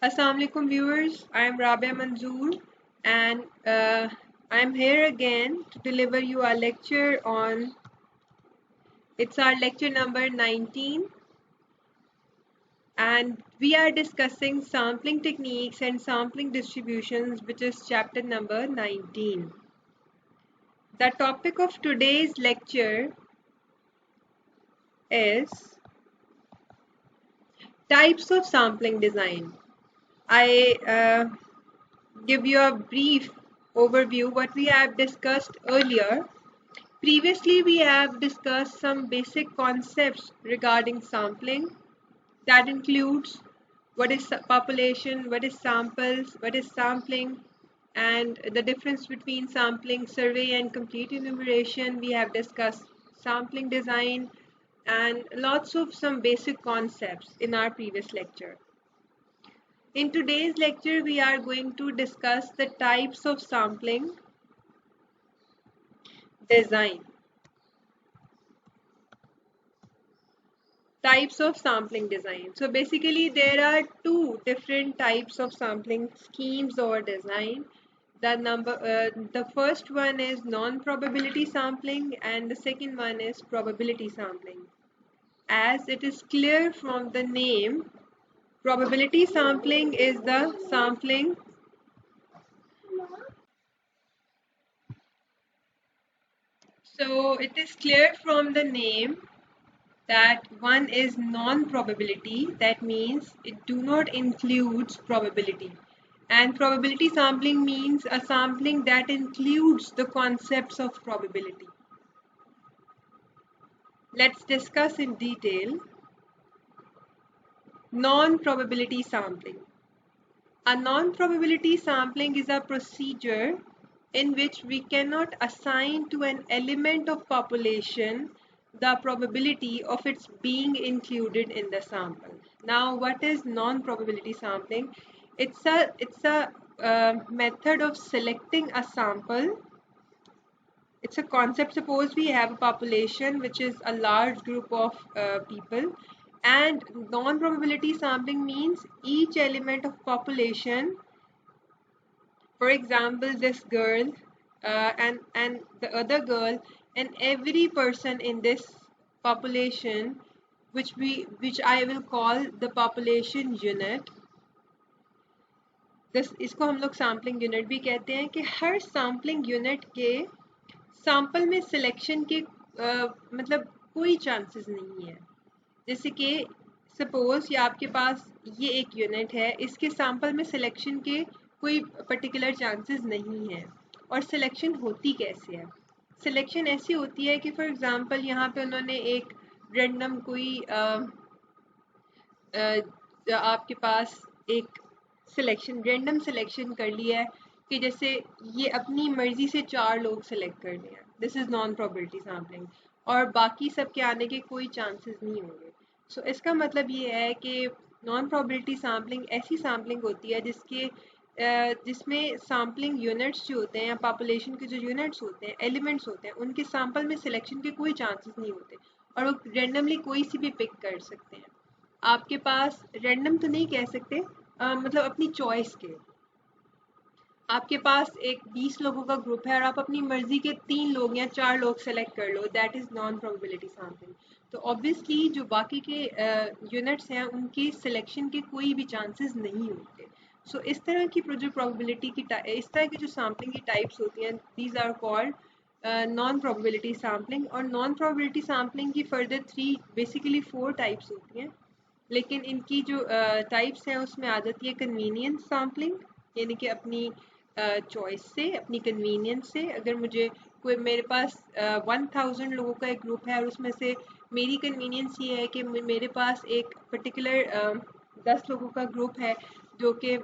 Assalamu alaikum viewers, I am Rabia Manzoor and I am here again to deliver you a lecture on, it's our lecture number 19 and we are discussing sampling techniques and sampling distributions, which is chapter number 19. The topic of today's lecture is types of sampling design. I give you a brief overview what we have discussed earlier. Previously, we have discussed some basic concepts regarding sampling. That includes what is population, what is samples, what is sampling, and the difference between sampling, survey, and complete enumeration. We have discussed sampling design and lots of some basic concepts in our previous lecture. In today's lecture, we are going to discuss the types of sampling design. Types of sampling design. So basically there are two different types of sampling schemes or design. The first one is non-probability sampling and the second one is probability sampling. As it is clear from the name, probability sampling is the sampling so it is clear from the name that one is non-probability, that means it do not includes probability, and probability sampling means a sampling that includes the concepts of probability. Let's discuss in detail non-probability sampling. A non-probability sampling is a procedure in which we cannot assign to an element of population the probability of its being included in the sample. Now, what is non-probability sampling? It's a method of selecting a sample. It's a concept. Suppose we have a population which is a large group of people, and non-probability sampling means each element of population, for example this girl and the other girl and every person in this population, which I will call the population unit. इसको हम लोग sampling unit भी कहते हैं कि हर sampling unit के sample में selection के मतलब कोई चांसेस नहीं है। जैसे कि सपोज ये आपके पास ये एक यूनिट है, इसके सैंपल में सिलेक्शन के कोई पर्टिकुलर चांसेस नहीं है। और सिलेक्शन होती कैसे है? सिलेक्शन ऐसी होती है कि फॉर एग्जांपल यहाँ पे उन्होंने एक रैंडम कोई आपके पास एक रैंडम सिलेक्शन कर लिया है कि जैसे ये अपनी मर्जी से 4 लोग सिलेक्ट कर लिया, this is non probability sampling, और बाकी सब के आने के कोई चांसेस नहीं होंगे। सो इसका मतलब ये है कि नॉन प्रोबेबिलिटी सैम्पलिंग ऐसी सैम्पलिंग होती है जिसमें सैम्पलिंग यूनिट्स जो होते हैं या पॉपुलेशन के जो यूनिट्स होते हैं, एलिमेंट्स होते हैं, उनके सैंपल में सिलेक्शन के कोई चांसेस नहीं होते और वो रेंडमली कोई सी भी पिक कर सकते हैं। आपके पास रैंडम तो नहीं कह सकते, मतलब अपनी चॉइस के। आपके पास एक 20 लोगों का ग्रुप है और आप अपनी मर्जी के 3 लोग या 4 लोग सेलेक्ट कर लो, that is non probability sampling. तो ऑब्वियसली जो बाकी के यूनिट्स हैं उनकी सिलेक्शन के कोई भी चांसेस नहीं होते। सो इस तरह की जो प्रोबेबिलिटी की इस तरह की जो सैम्पलिंग की टाइप्स होती हैं, these are called non probability sampling. और नॉन प्रोबेबिलिटी सैम्पलिंग की फर्दर 4 टाइप्स होती हैं, लेकिन इनकी जो टाइप्स हैं उसमें आ जाती है कन्वीनियंस सैम्पलिंग, यानी कि अपनी चॉइस से, अपनी कन्वीनियंस से। अगर मुझे कोई मेरे पास 1000 लोगों का एक ग्रुप है और उसमें से मेरी कन्वीनियंस ये है कि मेरे पास एक पर्टिकुलर 10 लोगों का ग्रुप है जो कि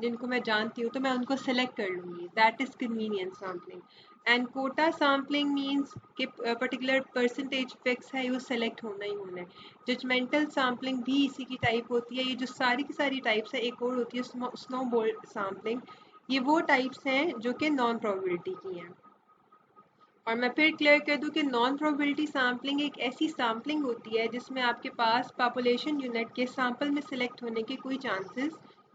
जिनको मैं जानती हूँ, तो मैं उनको सेलेक्ट कर लूँगी, that is convenience sampling. And quota sampling means कि पर्टिकुलर परसेंटेज फिक्स है, वो सेलेक्ट होना ही होना है। जजमेंटल सैम्पलिंग भी इसी की टाइप होती है। ये जो सारी की सारी टाइप्स है, एक और होती है स्नोबॉल सैम्पलिंग। ये वो टाइप्स हैं जो कि नॉन प्रोबेबिलिटी की हैं। और मैं फिर क्लियर कर दूं कि नॉन प्रोबेबिलिटी सैम्पलिंग एक ऐसी सैम्पलिंग होती है जिसमें आपके पास पॉपुलेशन यूनिट के सैंपल में सिलेक्ट होने के कोई चांसेस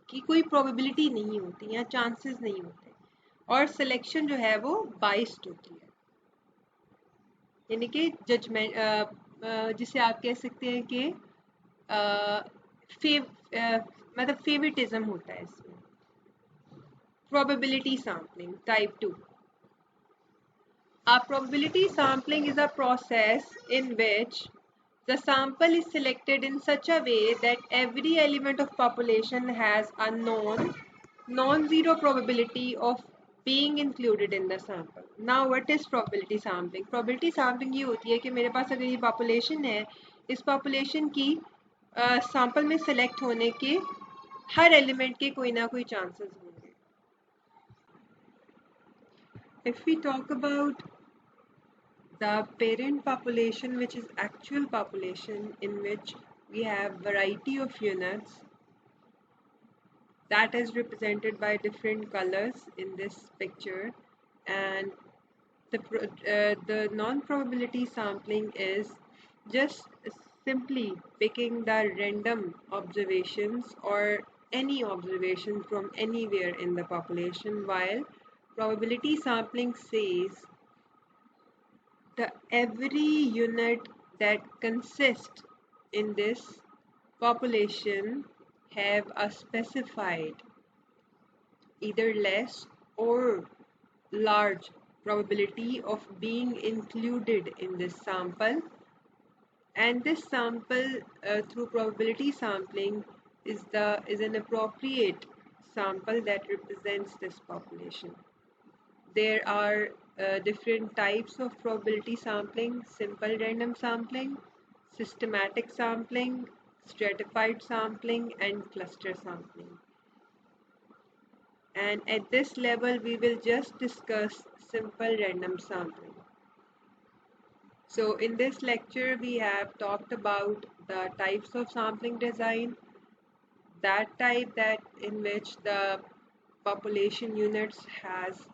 की कोई प्रोबेबिलिटी नहीं होती या चांसेस नहीं होते, और सिलेक्शन जो है वो बाइस्ड होती है, यानी कि जजमेंट जिसे आप कह सकते हैं कि मतलब फेवरेटिज्म होता है इसमें। Probability sampling type 2. A probability sampling is a process in which the sample is selected in such a way that every element of population has a non-zero probability of being included in the sample. Now what is probability sampling? Probability sampling ये होती है कि मेरे पास अगर ये population है, इस population की sample में select होने के हर element के कोई ना कोई chances होंगे। If we talk about the parent population, which is actual population in which we have variety of units that is represented by different colors in this picture, and the non-probability sampling is just simply picking the random observations or any observation from anywhere in the population, while probability sampling says every unit that consists in this population have a specified either less or large probability of being included in this sample, and this sample through probability sampling is an appropriate sample that represents this population. There are different types of probability sampling: simple random sampling, systematic sampling, stratified sampling, and cluster sampling. And at this level, we will just discuss simple random sampling. So in this lecture, we have talked about the types of sampling design, that type that in which the population units has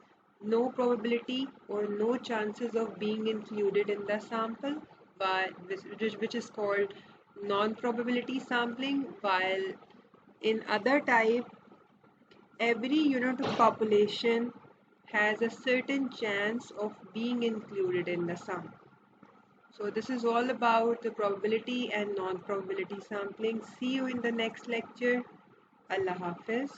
no probability or no chances of being included in the sample, but which is called non-probability sampling, while in other type every unit of population has a certain chance of being included in the sample. So this is all about the probability and non-probability sampling. See you in the next lecture. Allah Hafiz.